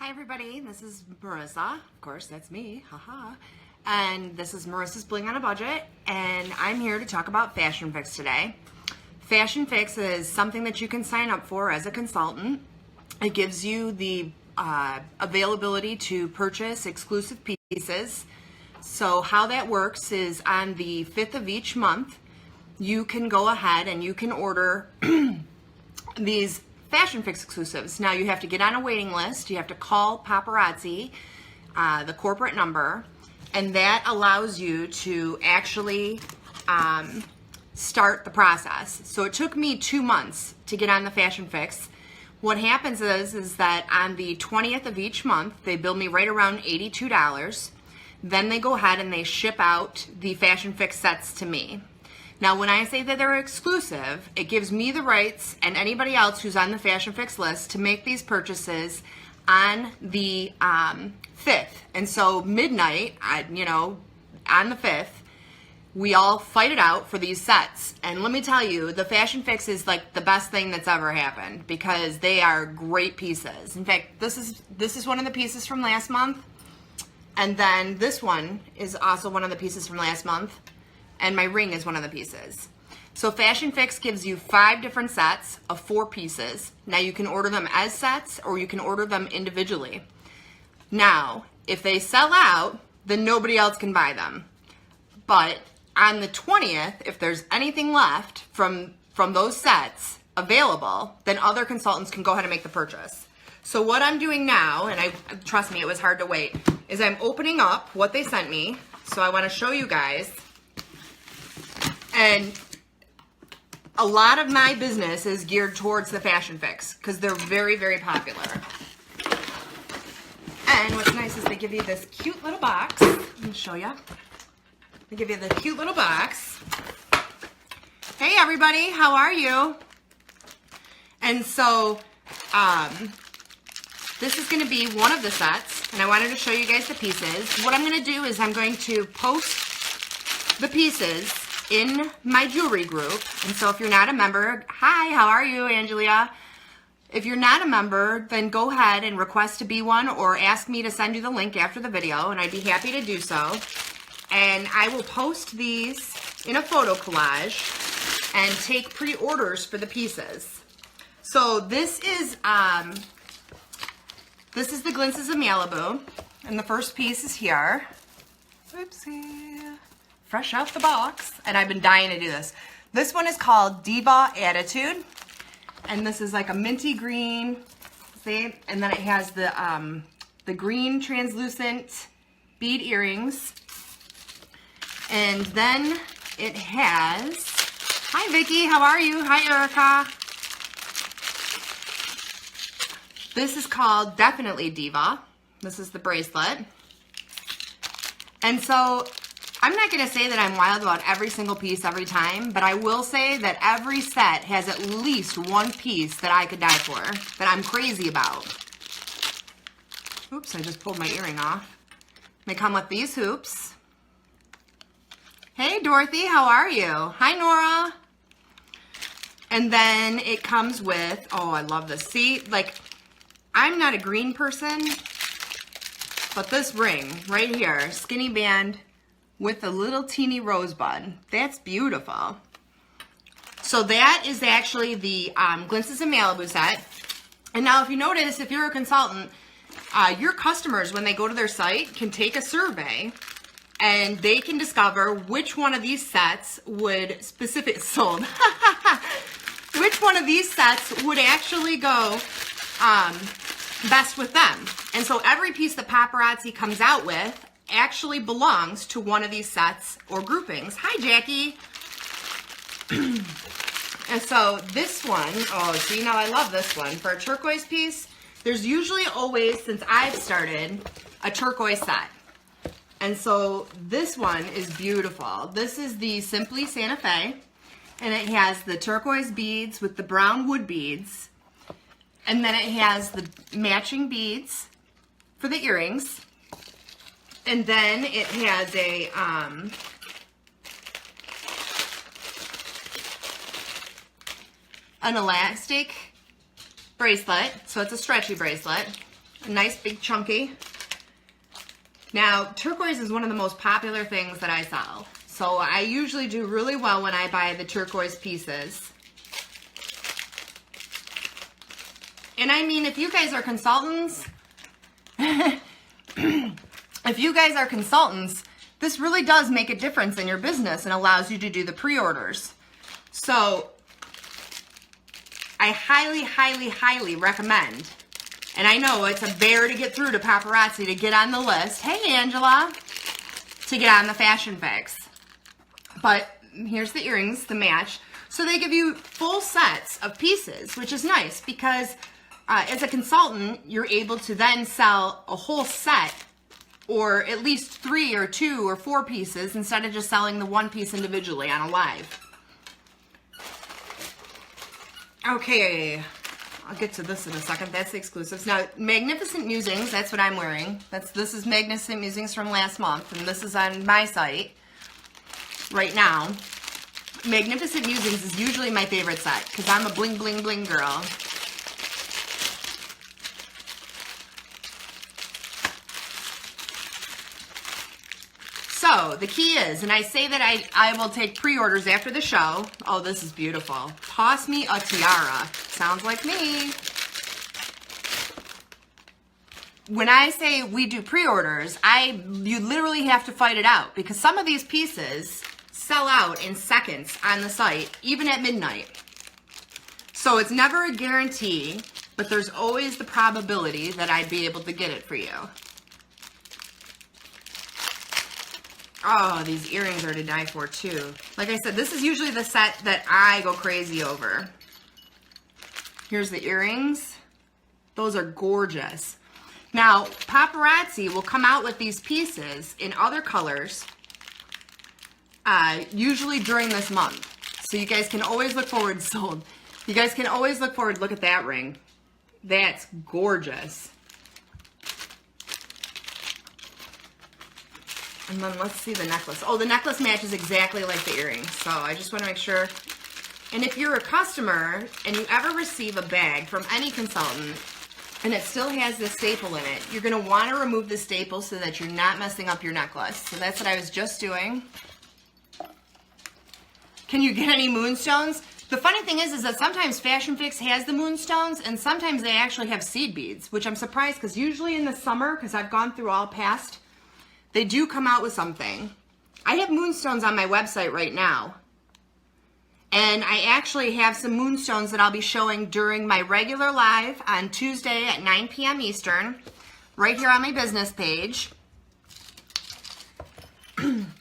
Hi everybody, this is Marissa. Of course, that's me, haha. And this is Marissa's Bling on a Budget, and I'm here to talk about Fashion Fix today. Fashion Fix is something that you can sign up for as a consultant. It gives you the availability to purchase exclusive pieces. So how that works is on the 5th of each month, you can go ahead and you can order these Fashion Fix exclusives. Now you have to get on a waiting list. You have to call Paparazzi, the corporate number, and that allows you to actually start the process. So it took me 2 months to get on the Fashion Fix. What happens is that on the 20th of each month, they bill me right around $82. Then they go ahead and they ship out the Fashion Fix sets to me. Now, when I say that they're exclusive, it gives me the rights and anybody else who's on the Fashion Fix list to make these purchases on the 5th. And so midnight, on the 5th, we all fight it out for these sets. And let me tell you, the Fashion Fix is like the best thing that's ever happened because they are great pieces. In fact, this is one of the pieces from last month. And then this one is also one of the pieces from last month. And my ring is one of the pieces. So Fashion Fix gives you 5 different sets of 4 pieces. Now you can order them as sets or you can order them individually. Now, if they sell out, then nobody else can buy them. But on the 20th, if there's anything left from those sets available, then other consultants can go ahead and make the purchase. So what I'm doing now, and trust me, it was hard to wait, is I'm opening up what they sent me. So I want to show you guys. And a lot of my business is geared towards the Fashion Fix because they're very, very popular. And what's nice is they give you this cute little box. Let me show you. They give you the cute little box. Hey everybody, how are you? And so this is going to be one of the sets, and I wanted to show you guys the pieces. What I'm going to do is I'm going to post the pieces in my jewelry group. And so if you're not a member, hi, how are you, Angelia? If you're not a member, then go ahead and request to be one or ask me to send you the link after the video, and I'd be happy to do so. And I will post these in a photo collage and take pre-orders for the pieces. So this is the Glinces of Malibu, and the first piece is here. Oopsie. Fresh out the box, and I've been dying to do this. This one is called Diva Attitude, and this is like a minty green, see? And then it has the green translucent bead earrings, and then it has, hi Vicky, how are you? Hi Erica. This is called Definitely Diva. This is the bracelet, and so I'm not going to say that I'm wild about every single piece every time, but I will say that every set has at least one piece that I could die for, that I'm crazy about. Oops, I just pulled my earring off. They come with these hoops. Hey Dorothy, how are you? Hi Nora. And then it comes with, oh I love this. See, like, I'm not a green person, but this ring right here, skinny band, with a little teeny rosebud. That's beautiful. So that is actually the Glinces of Malibu set. And now if you notice, if you're a consultant, your customers, when they go to their site, can take a survey and they can discover which one of these sets would which one of these sets would actually go best with them. And so every piece that Paparazzi comes out with actually belongs to one of these sets or groupings. Hi, Jackie. And so this one, oh, see, now I love this one. For a turquoise piece, there's usually always, since I've started, a turquoise set. And so this one is beautiful. This is the Simply Santa Fe, and it has the turquoise beads with the brown wood beads, and then it has the matching beads for the earrings. And then it has an elastic bracelet, so it's a stretchy bracelet. a nice big chunky. Now, turquoise is one of the most popular things that I sell. So I usually do really well when I buy the turquoise pieces. And I mean, if you guys are consultants, this really does make a difference in your business and allows you to do the pre-orders. So I highly, highly, highly recommend. And I know it's a bear to get through to paparazzi to get on the list. Hey, Angela. To get on the Fashion Fix. But here's the earrings, the match. So they give you full sets of pieces, which is nice because as a consultant, you're able to then sell a whole set or at least 3 or 2 or 4 pieces instead of just selling the one piece individually on a live. Okay, I'll get to this in a second. That's the exclusives. Now, Magnificent Musings, that's what I'm wearing. This is Magnificent Musings from last month, and this is on my site right now. Magnificent Musings is usually my favorite set because I'm a bling, bling, bling girl. So, the key is, and I say that I will take pre-orders after the show. Oh, this is beautiful. Toss me a tiara. Sounds like me. When I say we do pre-orders, you literally have to fight it out because some of these pieces sell out in seconds on the site, even at midnight. So it's never a guarantee, but there's always the probability that I'd be able to get it for you. Oh, these earrings are to die for too. Like I said, this is usually the set that I go crazy over. Here's the earrings. Those are gorgeous. Now, paparazzi will come out with these pieces in other colors, usually during this month. So you guys can always look forward, sold. You guys can always look forward, look at that ring. That's gorgeous. And then let's see the necklace. Oh, the necklace matches exactly like the earrings. So I just want to make sure. And if you're a customer and you ever receive a bag from any consultant and it still has this staple in it, you're going to want to remove the staple so that you're not messing up your necklace. So that's what I was just doing. Can you get any moonstones? The funny thing is that sometimes Fashion Fix has the moonstones and sometimes they actually have seed beads, which I'm surprised because usually in the summer, because I've gone through all past, they do come out with something. I have moonstones on my website right now. And I actually have some moonstones that I'll be showing during my regular live on Tuesday at 9 p.m. Eastern, right here on my business page.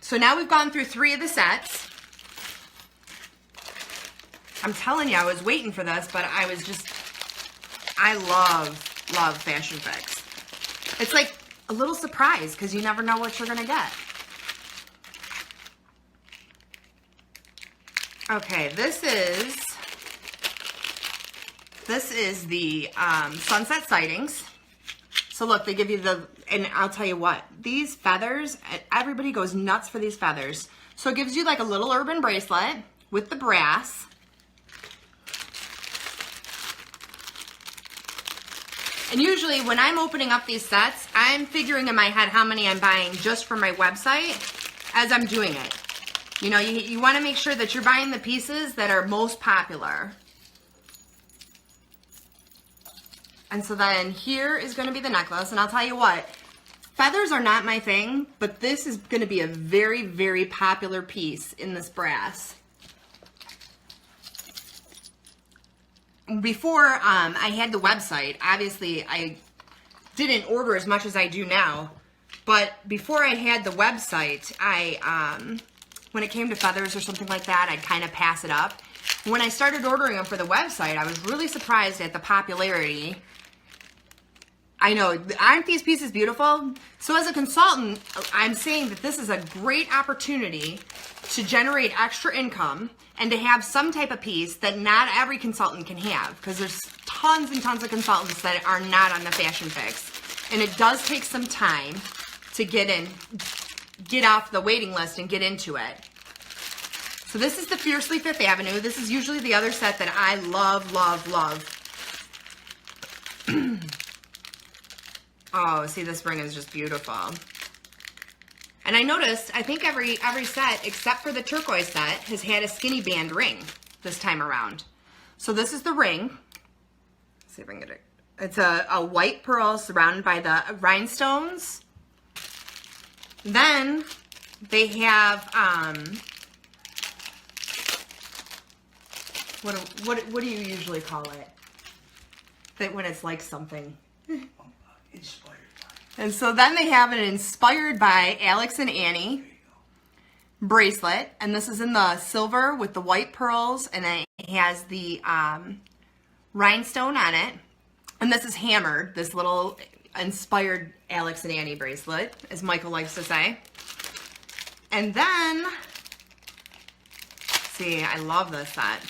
So now we've gone through 3 of the sets. I'm telling you, I was waiting for this, but I love Fashion Fix. It's like a little surprise because you never know what you're going to get. Okay, this is the sunset sightings. So look, they give you and I'll tell you what, these feathers, everybody goes nuts for these feathers. So it gives you like a little urban bracelet with the brass. And usually when I'm opening up these sets, I'm figuring in my head how many I'm buying just for my website as I'm doing it. You know, you want to make sure that you're buying the pieces that are most popular. And so then here is going to be the necklace. And I'll tell you what, feathers are not my thing, but this is going to be a very, very popular piece in this brass. Before I had the website, obviously I didn't order as much as I do now, but before I had the website, when it came to feathers or something like that, I'd kind of pass it up. When I started ordering them for the website, I was really surprised at the popularity. I know, aren't these pieces beautiful? So as a consultant, I'm saying that this is a great opportunity to generate extra income and to have some type of piece that not every consultant can have, because there's tons and tons of consultants that are not on the Fashion Fix. And it does take some time to get off the waiting list and get into it. So this is the Fiercely Fifth Avenue. This is usually the other set that I love, love, love. Oh, see, this ring is just beautiful. And I noticed, I think every set, except for the turquoise set, has had a skinny band ring this time around. So this is the ring. Let's see if I can get it. It's a white pearl surrounded by the rhinestones. Then they have, what do you usually call it? That when it's like something. Inspired by. And so then they have an inspired by Alex and Annie bracelet. And this is in the silver with the white pearls. And it has the rhinestone on it. And this is hammered, this little inspired Alex and Annie bracelet, as Michael likes to say. And then, see, I love this set.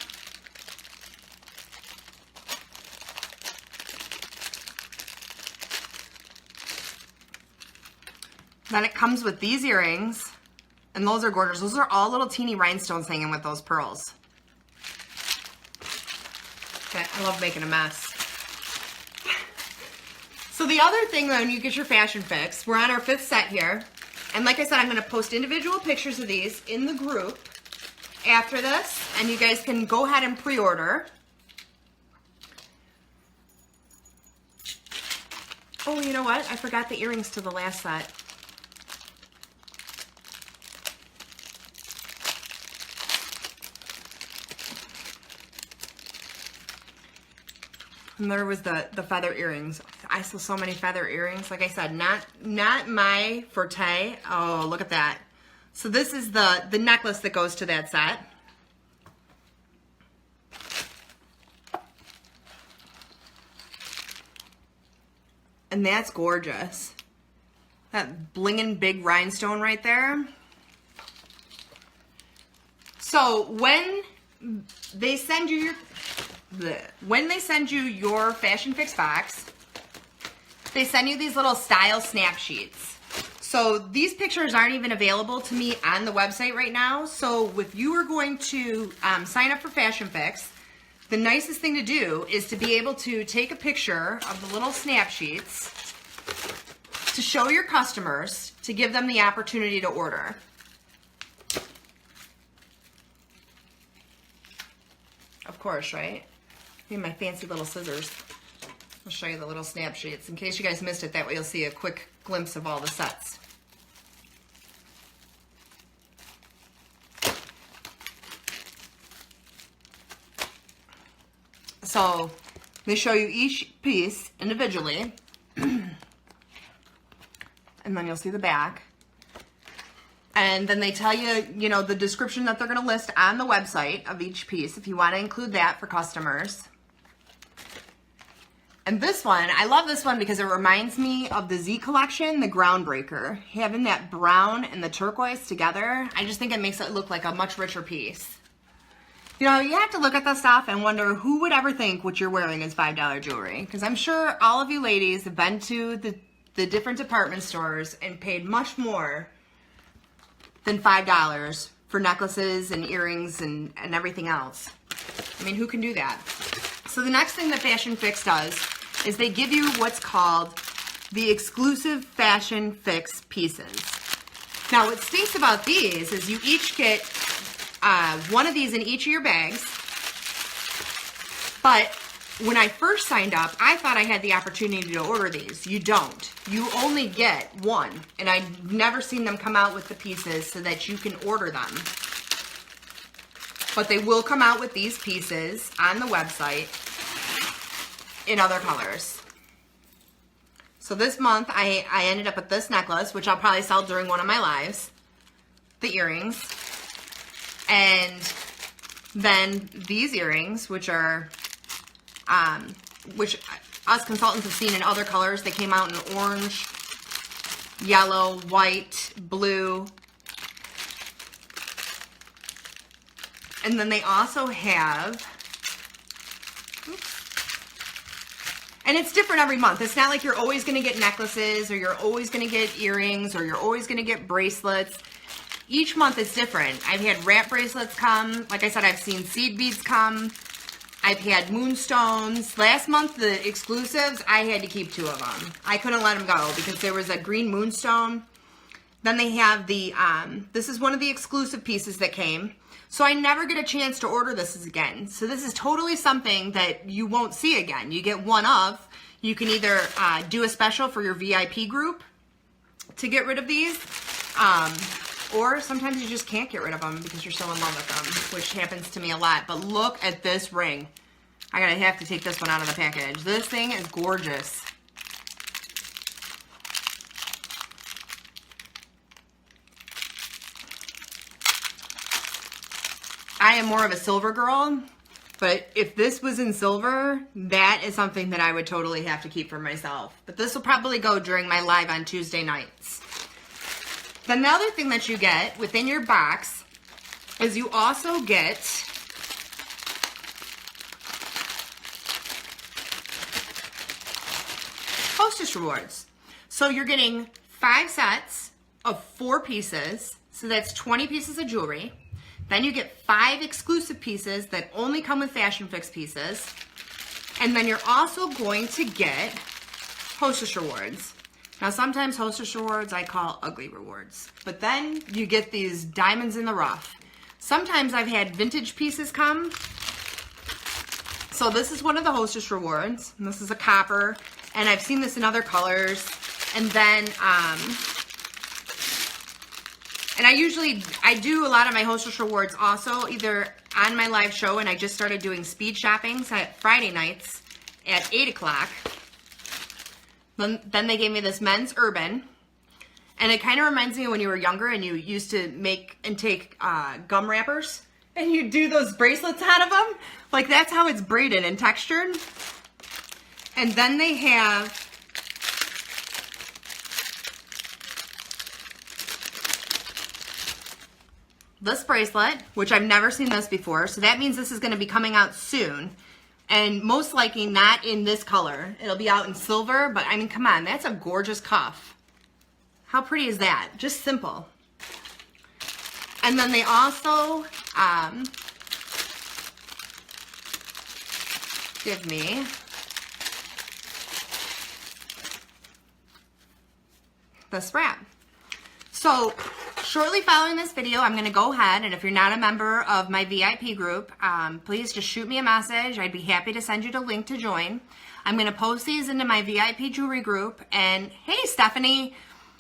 Then it comes with these earrings, and those are gorgeous. Those are all little teeny rhinestones hanging with those pearls. Okay, I love making a mess. So the other thing when you get your fashion fix, we're on our 5th set here. And like I said, I'm going to post individual pictures of these in the group after this. And you guys can go ahead and pre-order. Oh, you know what? I forgot the earrings to the last set. And there was the feather earrings. I saw so many feather earrings. Like I said, not my forte. Oh, look at that. So this is the necklace that goes to that set. And that's gorgeous. That blingin' big rhinestone right there. So when they send you your Fashion Fix box, they send you these little style snap sheets. So these pictures aren't even available to me on the website right now. So if you are going to sign up for Fashion Fix, the nicest thing to do is to be able to take a picture of the little snap sheets to show your customers, to give them the opportunity to order. Of course, right? Need my fancy little scissors. I'll show you the little snap sheets in case you guys missed it. That way you'll see a quick glimpse of all the sets. So they show you each piece individually. And then you'll see the back. And then they tell you, you know, the description that they're going to list on the website of each piece if you want to include that for customers. And this one, I love this one because it reminds me of the Z collection, the Groundbreaker. Having that brown and the turquoise together, I just think it makes it look like a much richer piece. You know, you have to look at this stuff and wonder who would ever think what you're wearing is $5 jewelry. Because I'm sure all of you ladies have been to the different department stores and paid much more than $5 for necklaces and earrings and everything else. I mean, who can do that? So the next thing that Fashion Fix does is they give you what's called the exclusive Fashion Fix pieces. Now, what stinks about these is you each get one of these in each of your bags. But when I first signed up, I thought I had the opportunity to order these. You don't. You only get one. And I've never seen them come out with the pieces so that you can order them. But they will come out with these pieces on the website in other colors. So this month, I ended up with this necklace, which I'll probably sell during one of my lives. The earrings. And then these earrings, which are, which us consultants have seen in other colors. They came out in orange, yellow, white, blue. And then they also have, and it's different every month. It's not like you're always going to get necklaces or you're always going to get earrings or you're always going to get bracelets. Each month is different. I've had wrap bracelets come. Like I said, I've seen seed beads come. I've had moonstones. Last month, the exclusives, I had to keep 2 of them. I couldn't let them go because there was a green moonstone. Then they have the, this is one of the exclusive pieces that came. So I never get a chance to order this again. So this is totally something that you won't see again. You get one of. You can either do a special for your VIP group to get rid of these, or sometimes you just can't get rid of them because you're so in love with them, which happens to me a lot. But look at this ring. I gotta have to take this one out of the package. This thing is gorgeous. I am more of a silver girl, but if this was in silver, that is something that I would totally have to keep for myself. But this will probably go during my live on Tuesday nights. Then the other thing that you get within your box is you also get Hostess Rewards. So you're getting 5 sets of 4 pieces, so that's 20 pieces of jewelry. Then you get 5 exclusive pieces that only come with Fashion Fix pieces. And then you're also going to get Hostess Rewards. Now sometimes Hostess Rewards I call ugly rewards. But then you get these diamonds in the rough. Sometimes I've had vintage pieces come. So this is one of the Hostess Rewards. And this is a copper. And I've seen this in other colors. And then, and I do a lot of my Hostess Rewards also either on my live show, and I just started doing speed shoppings at Friday nights at 8 o'clock. Then they gave me this men's urban, and it kind of reminds me of when you were younger and you used to make and take gum wrappers, and you do those bracelets out of them. Like that's how it's braided and textured. And then they have this bracelet, which I've never seen this before. So that means this is going to be coming out soon. And most likely not in this color. It'll be out in silver, but I mean, come on, that's a gorgeous cuff. How pretty is that? Just simple. And then they also give me this wrap. So shortly following this video, I'm going to go ahead, and if you're not a member of my VIP group, please just shoot me a message. I'd be happy to send you the link to join. I'm going to post these into my VIP jewelry group, and hey, Stephanie,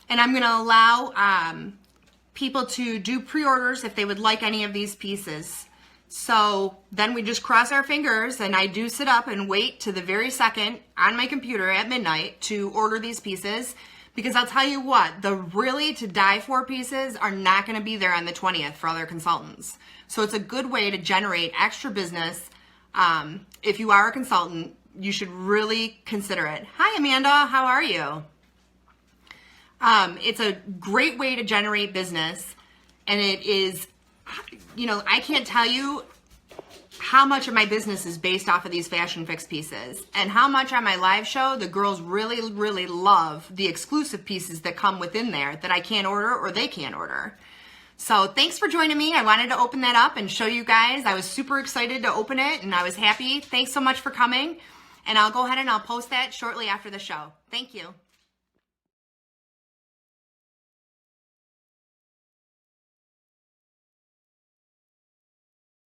and I'm going to allow people to do pre-orders if they would like any of these pieces. So then we just cross our fingers, and I do sit up and wait to the very second on my computer at midnight to order these pieces. Because I'll tell you what, the really to die for pieces are not going to be there on the 20th for other consultants. So it's a good way to generate extra business. If you are a consultant, you should really consider it. Hi, Amanda. How are you? It's a great way to generate business. And it is, you know, I can't tell you how much of my business is based off of these Fashion Fix pieces, and how much on my live show the girls really, really love the exclusive pieces that come within there that I can't order or they can't order. So thanks for joining me. I wanted to open that up and show you guys. I was super excited to open it, and I was happy. Thanks so much for coming, and I'll go ahead and I'll post that shortly after the show. Thank you.